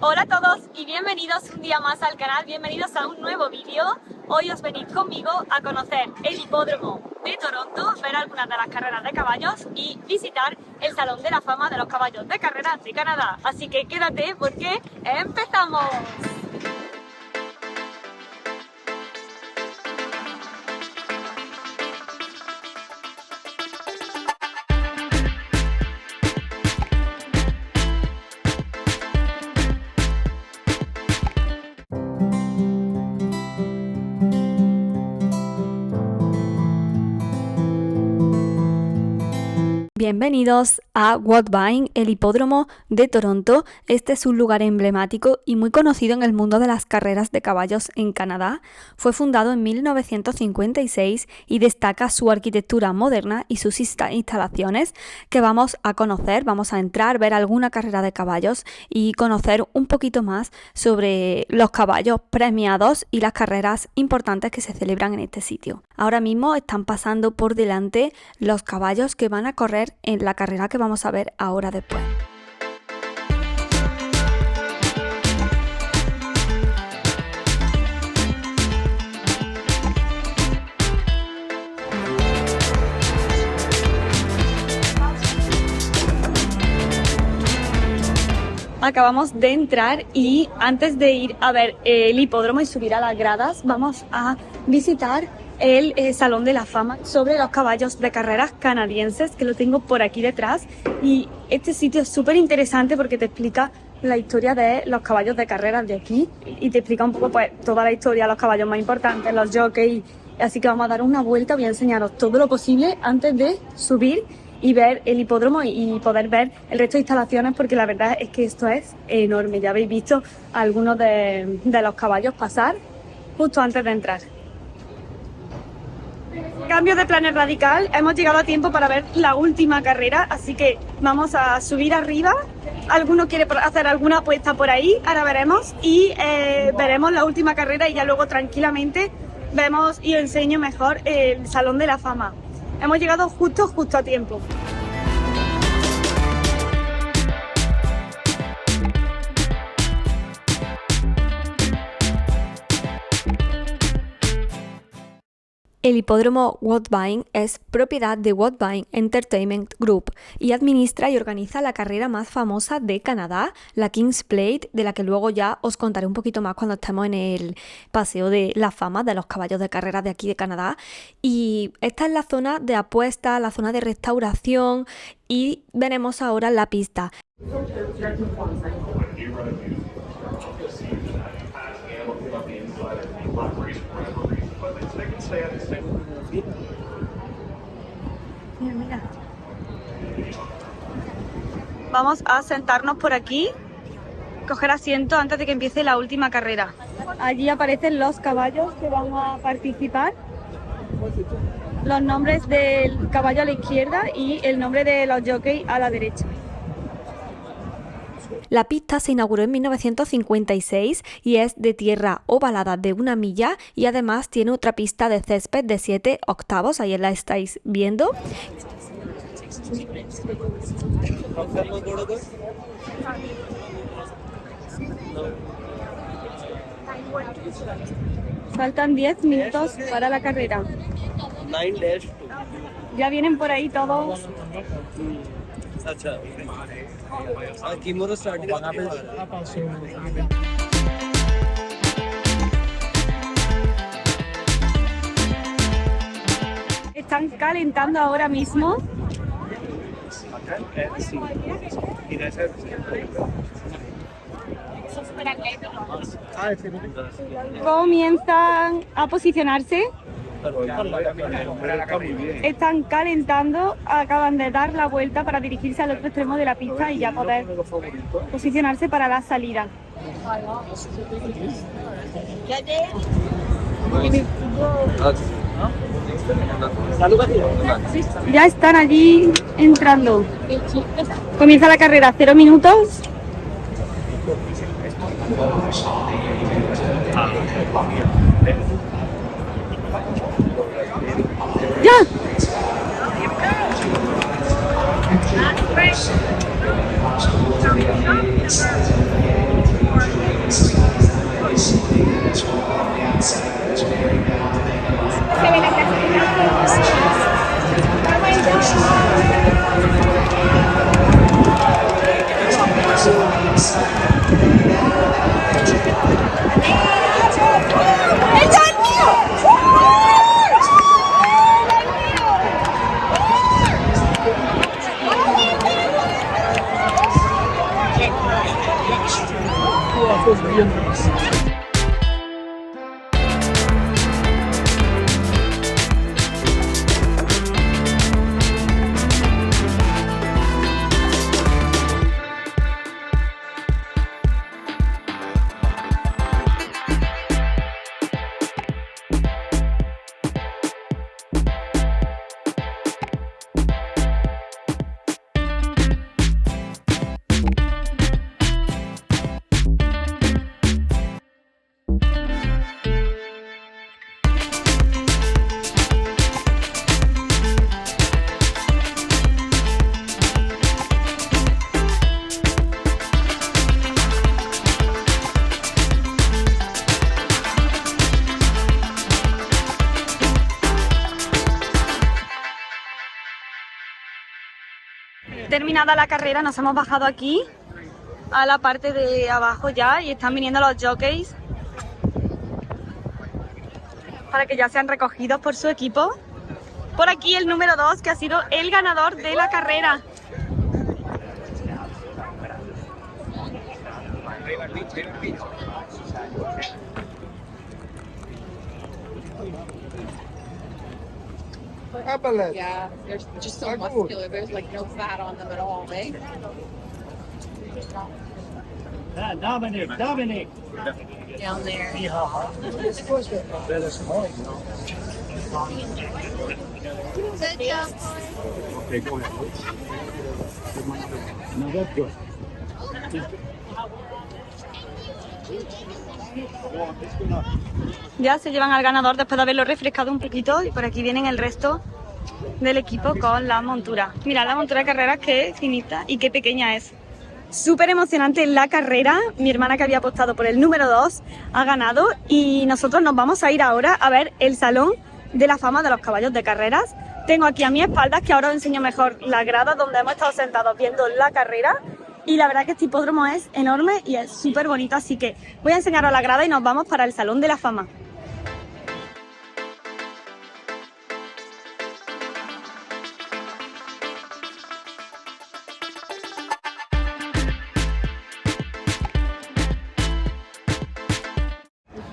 Hola a todos y bienvenidos un día más al canal, bienvenidos a un nuevo vídeo. Hoy os venís conmigo a conocer el hipódromo de Toronto, ver algunas de las carreras de caballos y visitar el Salón de la Fama de los Caballos de Carrera de Canadá. Así que quédate porque ¡empezamos! Bienvenidos a Woodbine, el hipódromo de Toronto. Este es un lugar emblemático y muy conocido en el mundo de las carreras de caballos en Canadá. Fue fundado en 1956 y destaca su arquitectura moderna y sus instalaciones que vamos a conocer. Vamos a entrar, ver alguna carrera de caballos y conocer un poquito más sobre los caballos premiados y las carreras importantes que se celebran en este sitio. Ahora mismo están pasando por delante los caballos que van a correr en la carrera que vamos a ver ahora después. Acabamos de entrar y antes de ir a ver el hipódromo y subir a las gradas, vamos a visitar el Salón de la Fama sobre los caballos de carreras canadienses, que lo tengo por aquí detrás. Y este sitio es súper interesante porque te explica la historia de los caballos de carreras de aquí y te explica un poco pues toda la historia de los caballos más importantes, los jockeys. Así que vamos a dar una vuelta, voy a enseñaros todo lo posible antes de subir y ver el hipódromo y poder ver el resto de instalaciones, porque la verdad es que esto es enorme. Ya habéis visto algunos de los caballos pasar justo antes de entrar. Cambio de planes radical, hemos llegado a tiempo para ver la última carrera, así que vamos a subir arriba. Alguno quiere hacer alguna apuesta por ahí, ahora veremos y veremos la última carrera y ya luego tranquilamente vemos y os enseño mejor el Salón de la Fama. Hemos llegado justo a tiempo. El hipódromo Woodbine es propiedad de Woodbine Entertainment Group y administra y organiza la carrera más famosa de Canadá, la King's Plate, de la que luego ya os contaré un poquito más cuando estemos en el Paseo de la Fama de los caballos de carrera de aquí de Canadá. Y esta es la zona de apuestas, la zona de restauración y veremos ahora la pista. Mira. Vamos a sentarnos por aquí, coger asiento antes de que empiece la última carrera. Allí aparecen los caballos que van a participar, los nombres del caballo a la izquierda y el nombre de los jockeys a la derecha. La pista se inauguró en 1956 y es de tierra ovalada de 1 milla y además tiene otra pista de césped de 7 octavos, ahí la estáis viendo. Faltan 10 minutos para la carrera. Ya vienen por ahí todos. Están calentando ahora mismo. Comienzan a posicionarse. Están calentando, acaban de dar la vuelta para dirigirse al otro extremo de la pista y ya poder posicionarse para la salida. Ya están allí entrando. Comienza la carrera, 0 minutos. ¡Ya! Terminada la carrera, nos hemos bajado aquí a la parte de abajo ya y están viniendo los jockeys para que ya sean recogidos por su equipo. Por aquí el número 2, que ha sido el ganador de la carrera. Yeah, they're just so muscular. There's like no fat on them at all, eh? Dominic. Down there. Okay, go ahead. No, that's good. Ya se llevan al ganador después de haberlo refrescado un poquito y por aquí vienen el resto del equipo con la montura. Mira la montura de carreras, qué finita y qué pequeña es. Súper emocionante la carrera. Mi hermana, que había apostado por el número 2, ha ganado y nosotros nos vamos a ir ahora a ver el Salón de la Fama de los Caballos de Carreras. Tengo aquí a mi espalda, que ahora os enseño mejor, la grada donde hemos estado sentados viendo la carrera. Y la verdad que este hipódromo es enorme y es súper bonito, así que voy a enseñaros la grada y nos vamos para el Salón de la Fama.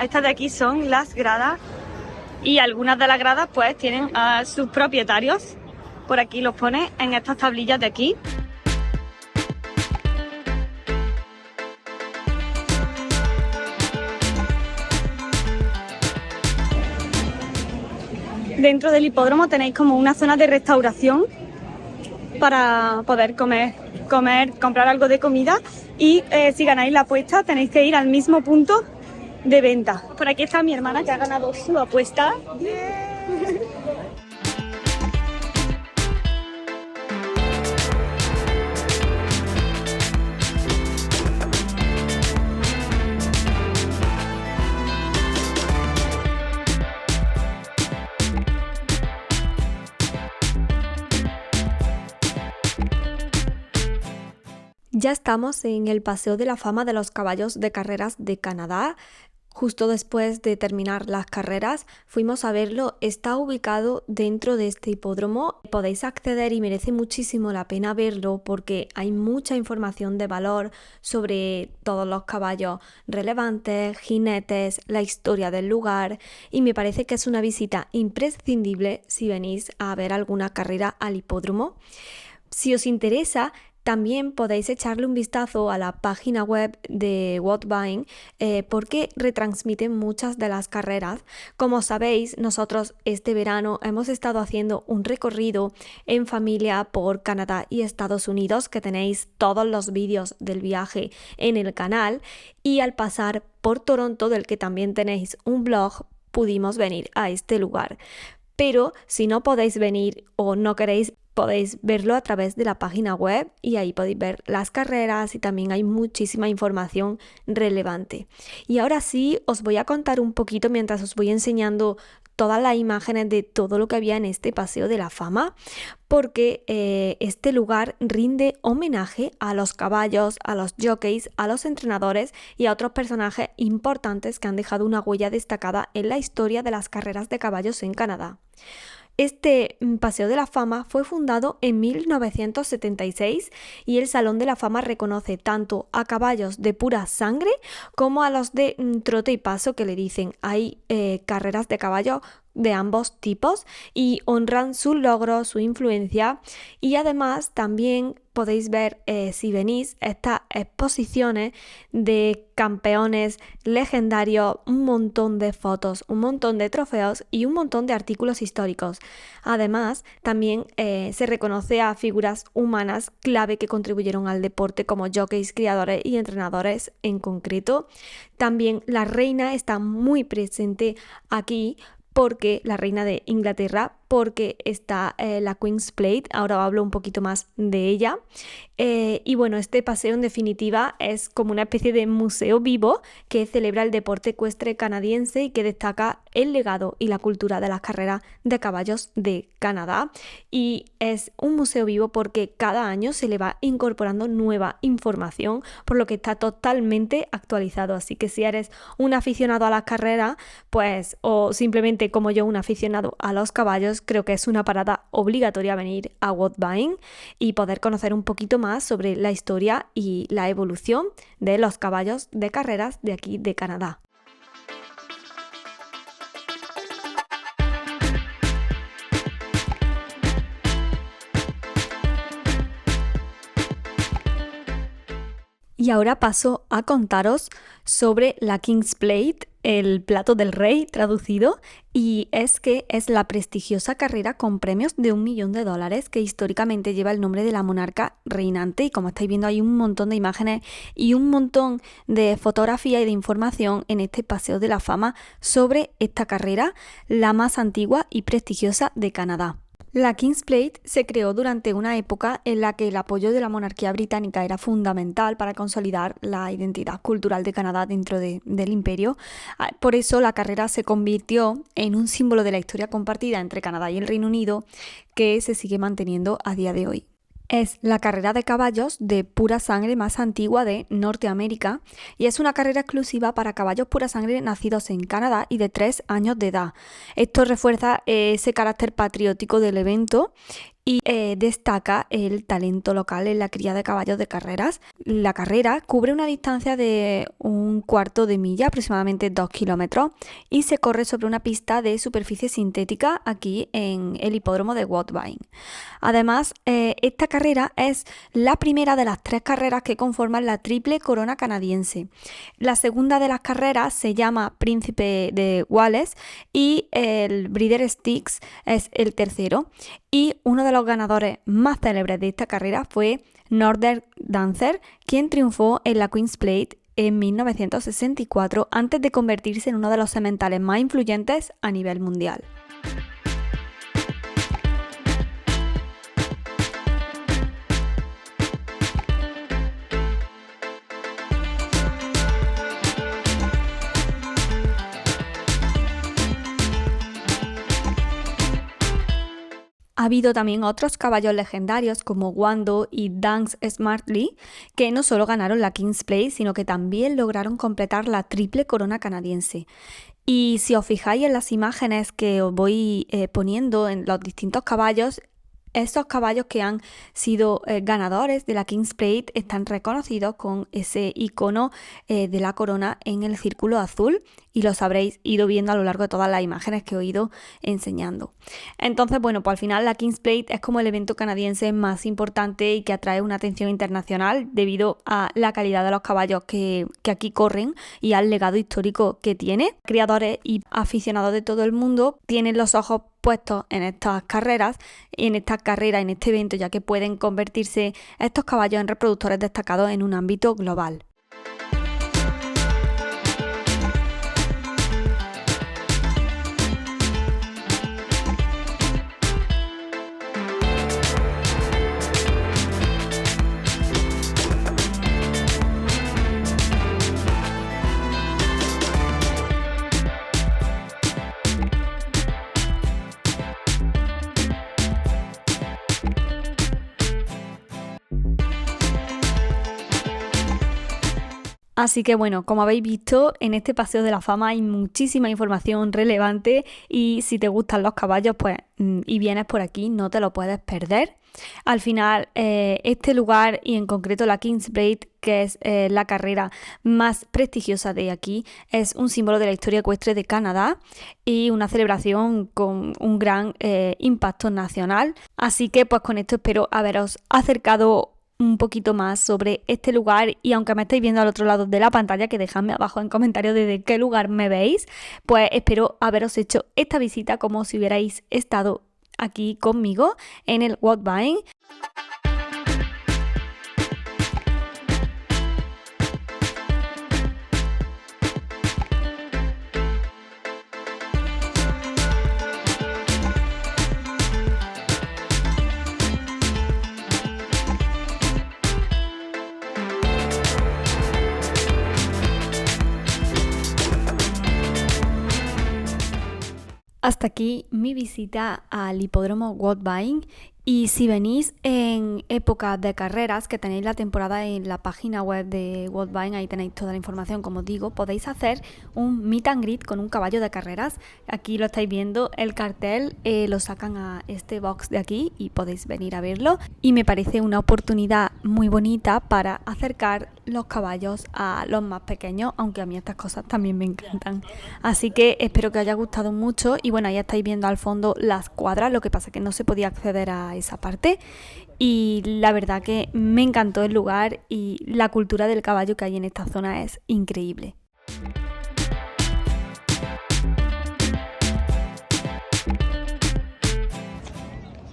Estas de aquí son las gradas y algunas de las gradas pues tienen a sus propietarios. Por aquí los pone en estas tablillas de aquí. Dentro del hipódromo tenéis como una zona de restauración para poder comer, comprar algo de comida y si ganáis la apuesta tenéis que ir al mismo punto de venta. Por aquí está mi hermana, que ha ganado su apuesta. Ya estamos en el Paseo de la Fama de los Caballos de Carreras de Canadá. Justo después de terminar las carreras fuimos a verlo. Está ubicado dentro de este hipódromo. Podéis acceder y merece muchísimo la pena verlo porque hay mucha información de valor sobre todos los caballos relevantes, jinetes, la historia del lugar, y me parece que es una visita imprescindible si venís a ver alguna carrera al hipódromo. Si os interesa, también podéis echarle un vistazo a la página web de Woodbine porque retransmiten muchas de las carreras. Como sabéis, nosotros este verano hemos estado haciendo un recorrido en familia por Canadá y Estados Unidos, que tenéis todos los vídeos del viaje en el canal, y al pasar por Toronto, del que también tenéis un blog, pudimos venir a este lugar. Pero si no podéis venir o no queréis, podéis verlo a través de la página web y ahí podéis ver las carreras y también hay muchísima información relevante. Y ahora sí, os voy a contar un poquito mientras os voy enseñando todas las imágenes de todo lo que había en este Paseo de la Fama, porque este lugar rinde homenaje a los caballos, a los jockeys, a los entrenadores y a otros personajes importantes que han dejado una huella destacada en la historia de las carreras de caballos en Canadá. Este Paseo de la Fama fue fundado en 1976 y el Salón de la Fama reconoce tanto a caballos de pura sangre como a los de trote y paso que le dicen. Hay carreras de caballos de ambos tipos y honran sus logros, su influencia, y además también podéis ver, si venís, estas exposiciones de campeones legendarios, un montón de fotos, un montón de trofeos y un montón de artículos históricos. Además, también se reconoce a figuras humanas clave que contribuyeron al deporte, como jockeys, criadores y entrenadores en concreto. También la reina está muy presente aquí, porque la reina de Inglaterra, porque está la Queen's Plate, ahora hablo un poquito más de ella. Y bueno, este paseo en definitiva es como una especie de museo vivo que celebra el deporte ecuestre canadiense y que destaca el legado y la cultura de las carreras de caballos de Canadá. Y es un museo vivo porque cada año se le va incorporando nueva información, por lo que está totalmente actualizado. Así que si eres un aficionado a las carreras, pues, o simplemente como yo, un aficionado a los caballos, creo que es una parada obligatoria venir a Woodbine y poder conocer un poquito más sobre la historia y la evolución de los caballos de carreras de aquí de Canadá. Y ahora paso a contaros sobre la King's Plate, el plato del rey traducido, y es que es la prestigiosa carrera con premios de $1 millón que históricamente lleva el nombre de la monarca reinante, y como estáis viendo hay un montón de imágenes y un montón de fotografía y de información en este Paseo de la Fama sobre esta carrera, la más antigua y prestigiosa de Canadá. La King's Plate se creó durante una época en la que el apoyo de la monarquía británica era fundamental para consolidar la identidad cultural de Canadá dentro del imperio. Por eso la carrera se convirtió en un símbolo de la historia compartida entre Canadá y el Reino Unido, que se sigue manteniendo a día de hoy. Es la carrera de caballos de pura sangre más antigua de Norteamérica y es una carrera exclusiva para caballos pura sangre nacidos en Canadá y de 3 años de edad. Esto refuerza ese carácter patriótico del evento y destaca el talento local en la cría de caballos de carreras. La carrera cubre una distancia de 1/4 de milla, aproximadamente 2 kilómetros, y se corre sobre una pista de superficie sintética aquí en el hipódromo de Woodbine. Además, esta carrera es la primera de las 3 carreras que conforman la triple corona canadiense. La segunda de las carreras se llama Príncipe de Wales y el Breeder Stakes es el tercero. Y uno de los ganadores más célebres de esta carrera fue Northern Dancer, quien triunfó en la Queen's Plate en 1964 antes de convertirse en uno de los sementales más influyentes a nivel mundial. Ha habido también otros caballos legendarios como Wando y Dance Smartly que no solo ganaron la King's Plate, sino que también lograron completar la triple corona canadiense. Y si os fijáis en las imágenes que os voy poniendo en los distintos caballos, esos caballos que han sido ganadores de la King's Plate están reconocidos con ese icono de la corona en el círculo azul, y los habréis ido viendo a lo largo de todas las imágenes que he ido enseñando. Entonces, bueno, pues al final la King's Plate es como el evento canadiense más importante y que atrae una atención internacional debido a la calidad de los caballos que aquí corren y al legado histórico que tiene. Criadores y aficionados de todo el mundo tienen los ojos puestos en estas carreras, en este evento, ya que pueden convertirse estos caballos en reproductores destacados en un ámbito global. Así que bueno, como habéis visto, en este Paseo de la Fama hay muchísima información relevante y si te gustan los caballos pues y vienes por aquí no te lo puedes perder. Al final, este lugar y en concreto la Kingsbridge, que es la carrera más prestigiosa de aquí, es un símbolo de la historia ecuestre de Canadá y una celebración con un gran impacto nacional. Así que pues con esto espero haberos acercado un poquito más sobre este lugar y aunque me estáis viendo al otro lado de la pantalla, que dejadme abajo en comentarios desde qué lugar me veis, pues espero haberos hecho esta visita como si hubierais estado aquí conmigo en el Woodbine. Hasta aquí mi visita al hipódromo Woodbine y si venís en época de carreras, que tenéis la temporada en la página web de Woodbine, ahí tenéis toda la información, como digo, podéis hacer un meet and greet con un caballo de carreras. Aquí lo estáis viendo, el cartel lo sacan a este box de aquí y podéis venir a verlo y me parece una oportunidad muy bonita para acercar los caballos a los más pequeños, aunque a mí estas cosas también me encantan. Así que espero que os haya gustado mucho y bueno, ya estáis viendo al fondo las cuadras, lo que pasa es que no se podía acceder a esa parte y la verdad que me encantó el lugar y la cultura del caballo que hay en esta zona es increíble.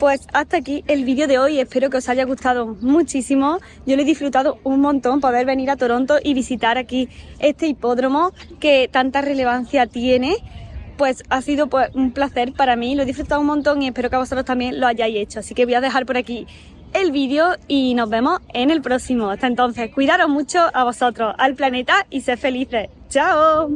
Pues hasta aquí el vídeo de hoy, espero que os haya gustado muchísimo. Yo lo he disfrutado un montón poder venir a Toronto y visitar aquí este hipódromo que tanta relevancia tiene. Pues ha sido pues un placer para mí, lo he disfrutado un montón y espero que vosotros también lo hayáis hecho. Así que voy a dejar por aquí el vídeo y nos vemos en el próximo. Hasta entonces, cuidaros mucho a vosotros, al planeta y sed felices. ¡Chao!